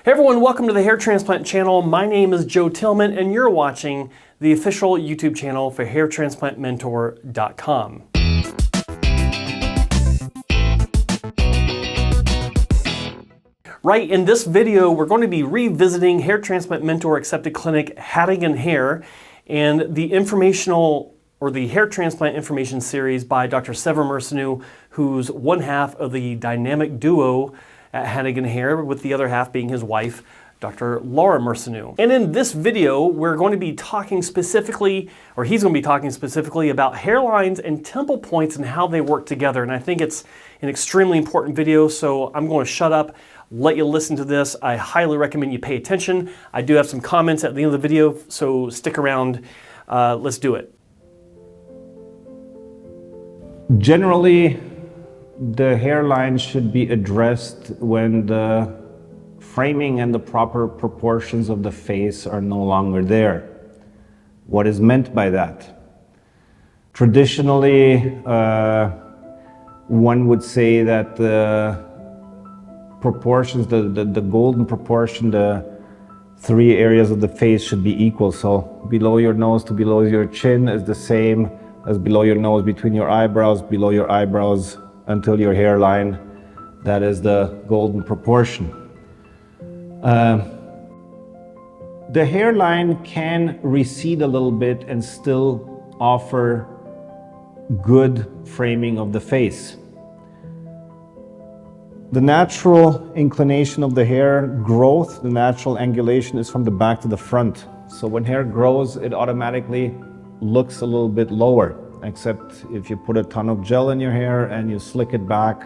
Hey everyone, welcome to the Hair Transplant channel. My name is Joe Tillman and you're watching the official YouTube channel for hairtransplantmentor.com. Right, in this video we're going to be revisiting Hair Transplant Mentor Accepted Clinic Hattingen Hair and the informational or the hair transplant information series by Dr. Sever Muresanu, who's one half of the dynamic duo at Hattingen Hair, with the other half being his wife, Dr. Laura Muresanu. And in this video, we're going to be talking specifically, or he's going to be talking specifically about hairlines and temple points and how they work together. And I think it's an extremely important video, so I'm going to shut up, let you listen to this. I highly recommend you pay attention. I do have some comments at the end of the video, so stick around. Let's do it. Generally, the hairline should be addressed when the framing and the proper proportions of the face are no longer there. What is meant by that? Traditionally, one would say that the proportions, the golden proportion, the three areas of the face should be equal. So below your nose to below your chin is the same as below your nose, between your eyebrows, below your eyebrows, until your hairline. That is the golden proportion. The hairline can recede a little bit and still offer good framing of the face. The natural inclination of the hair growth, the natural angulation is from the back to the front. So when hair grows, it automatically looks a little bit lower, except if you put a ton of gel in your hair and you slick it back,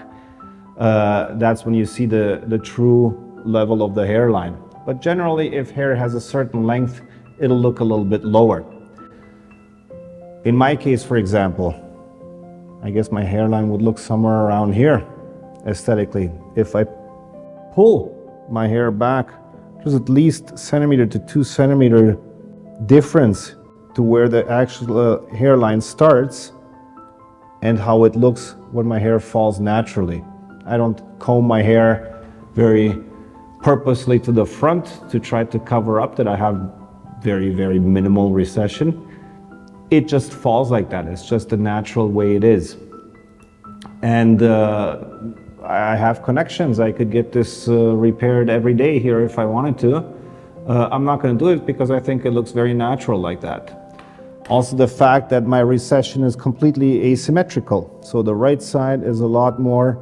that's when you see the true level of the hairline. But generally, if hair has a certain length, it'll look a little bit lower. In my case, for example, I guess my hairline would look somewhere around here, aesthetically. If I pull my hair back, there's at least centimeter to 2 centimeter difference to where the actual hairline starts and how it looks when my hair falls naturally. I don't comb my hair very purposely to the front to try to cover up that I have very, very minimal recession. It just falls like that. It's just the natural way it is. And I have connections. I could get this repaired every day here if I wanted to. I'm not going to do it because I think it looks very natural like that. Also, the fact that my recession is completely asymmetrical. So the right side is a lot more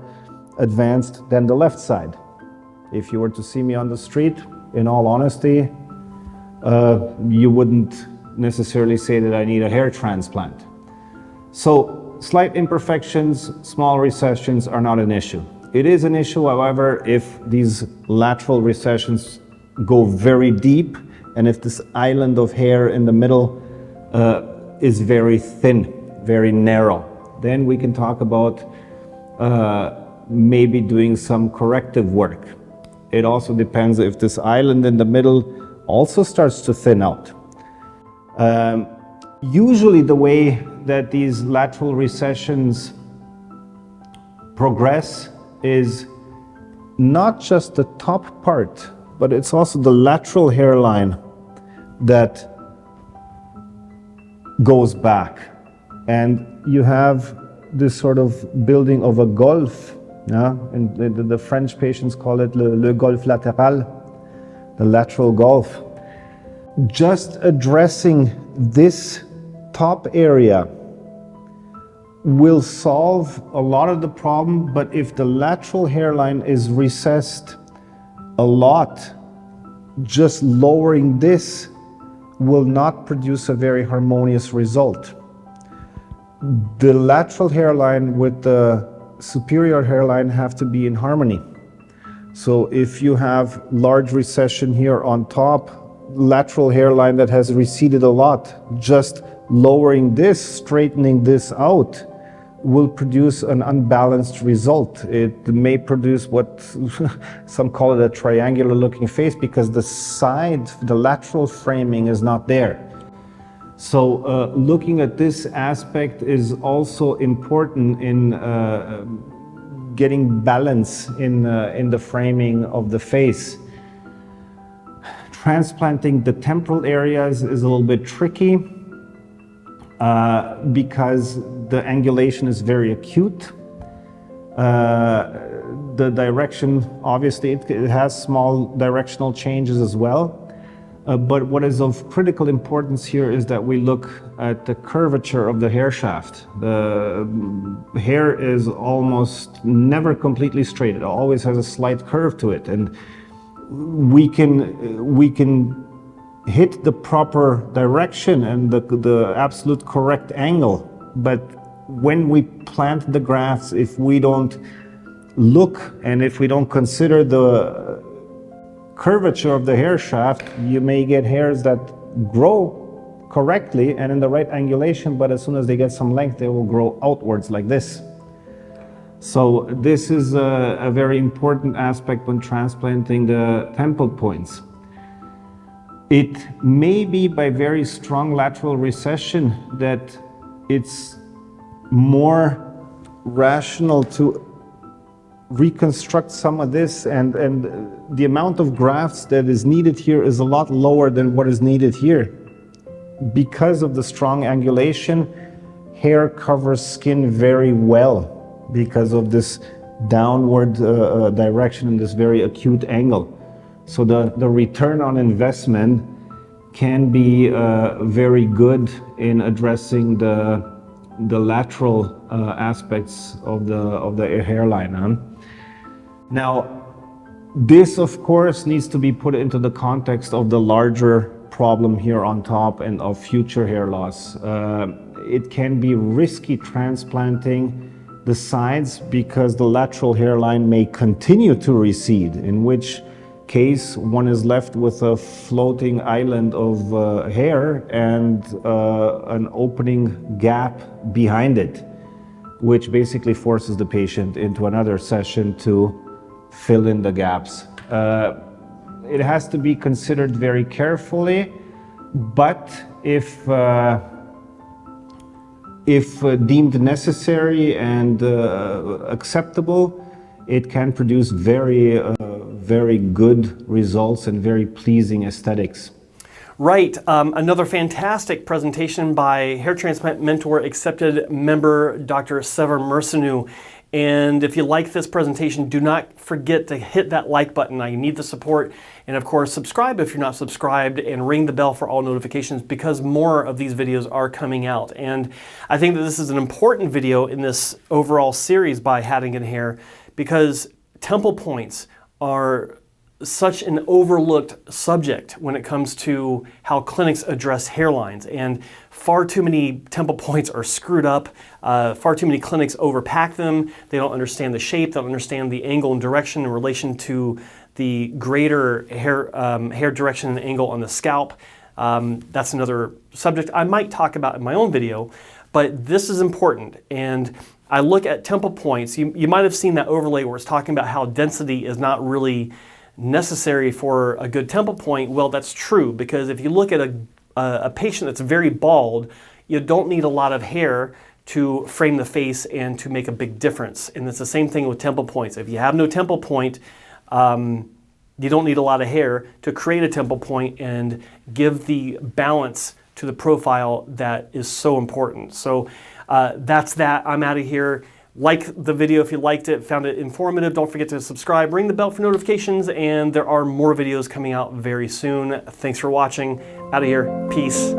advanced than the left side. If you were to see me on the street, in all honesty, you wouldn't necessarily say that I need a hair transplant. So slight imperfections, small recessions are not an issue. It is an issue, however, if these lateral recessions go very deep and if this island of hair in the middle is very thin, very narrow. Then we can talk about maybe doing some corrective work. It also depends if this island in the middle also starts to thin out. Usually the way that these lateral recessions progress is not just the top part, but it's also the lateral hairline that goes back, and you have this sort of building of a golf, and the French patients call it le golf latéral, the lateral golf. Just addressing this top area will solve a lot of the problem, but if the lateral hairline is recessed a lot, just lowering this will not produce a very harmonious result. The lateral hairline with the superior hairline have to be in harmony. So if you have large recession here on top, lateral hairline that has receded a lot, just lowering this, straightening this out, will produce an unbalanced result. It may produce what some call it a triangular looking face because the side, the lateral framing is not there. So looking at this aspect is also important in getting balance in the framing of the face. Transplanting the temporal areas is a little bit tricky because the angulation is very acute. The direction, obviously, it has small directional changes as well. But what is of critical importance here is that we look at the curvature of the hair shaft. The hair is almost never completely straight. It always has a slight curve to it. And we can hit the proper direction and the absolute correct angle. But when we plant the grafts, if we don't look and if we don't consider the curvature of the hair shaft, you may get hairs that grow correctly and in the right angulation, but as soon as they get some length, they will grow outwards like this. So this is a very important aspect when transplanting the temple points. It may be by very strong lateral recession that it's more rational to reconstruct some of this, and the amount of grafts that is needed here is a lot lower than what is needed here. Because of the strong angulation, hair covers skin very well because of this downward direction and this very acute angle. So the return on investment can be very good in addressing the lateral aspects of the hairline. Now, this of course needs to be put into the context of the larger problem here on top and of future hair loss. It can be risky transplanting the sides because the lateral hairline may continue to recede, in which case one is left with a floating island of hair and an opening gap behind it, which basically forces the patient into another session to fill in the gaps. It has to be considered very carefully, but if deemed necessary and acceptable, it can produce very good results and very pleasing aesthetics. Right. Another fantastic presentation by Hair Transplant Mentor accepted member Dr. Sever Muresanu. And if you like this presentation, do not forget to hit that like button. I need the support. And of course, subscribe if you're not subscribed and ring the bell for all notifications because more of these videos are coming out. And I think that this is an important video in this overall series by Hattingen Hair because temple points are such an overlooked subject when it comes to how clinics address hairlines, and far too many temple points are screwed up. Far too many clinics overpack them. They don't understand the shape, they don't understand the angle and direction in relation to the greater hair direction and angle on the scalp. That's another subject I might talk about in my own video, but this is important. And I look at temple points. You might have seen that overlay where it's talking about how density is not really necessary for a good temple point. Well, that's true, because if you look at a patient that's very bald, you don't need a lot of hair to frame the face and to make a big difference. And it's the same thing with temple points. If you have no temple point, you don't need a lot of hair to create a temple point and give the balance to the profile that is so important. So that's that. I'm out of here. Like the video if you liked it, found it informative. Don't forget to subscribe, ring the bell for notifications, and there are more videos coming out very soon. Thanks for watching. Out of here. Peace.